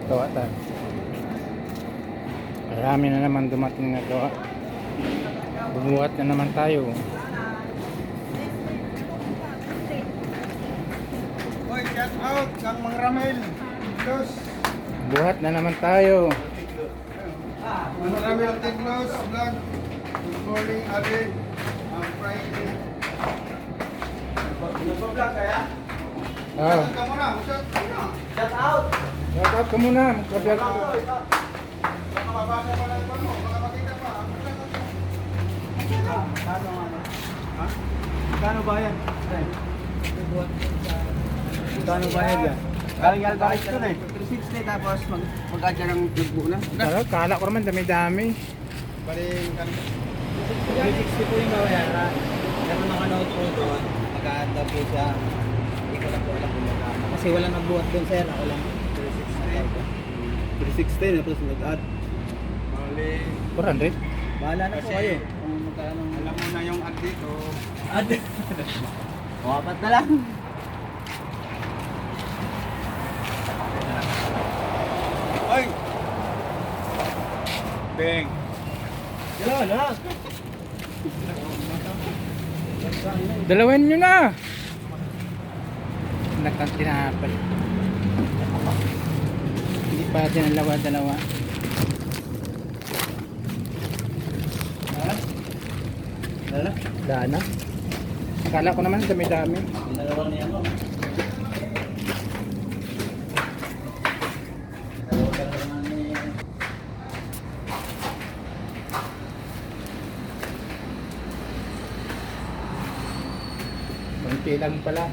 Gawa tayo. Marami na naman dumating na gawa. Bumuhat na naman tayo. Hoy, shout out kang Mang Ramel. Tiglos. Buhat na naman tayo. Mang Ramel Tiglos vlog. Good morning, Ate. Ang Friday. Nag-vlog kaya? Oh. Shout out ka muna. Shout out! Shout out ka muna. Magkabiyak ka. Baka mabasa pa lang mo. Baka makita pa. Kano ano? Ha? Kano ba yan? Kano bayad yan? Galing Alvarez ko na eh. 360 tapos mag-adya ng tugbo na. Kala ko naman dami-dami. Baling kan. 360 po yung bayaran. Meron mga note po doon. Mag-aadya po siya. Hindi ko lang po alam kung magkano. Kasi wala nagbuhat doon sir. Ako lang. 360 na plus nag-add. Baling. 400? Bahala na po Kasi, kayo. Kung magkano. Alam mo na yung add dito. Ad. O, apat na lang. Ay! Beng! Dalawa na. Dalawin nyo na. Nakang tinapal. Hindi pa natin ang dalawa. Dalawa? Daan na. Akala ko naman dami-dami. Dalawa niya mo. Kunti lang pala.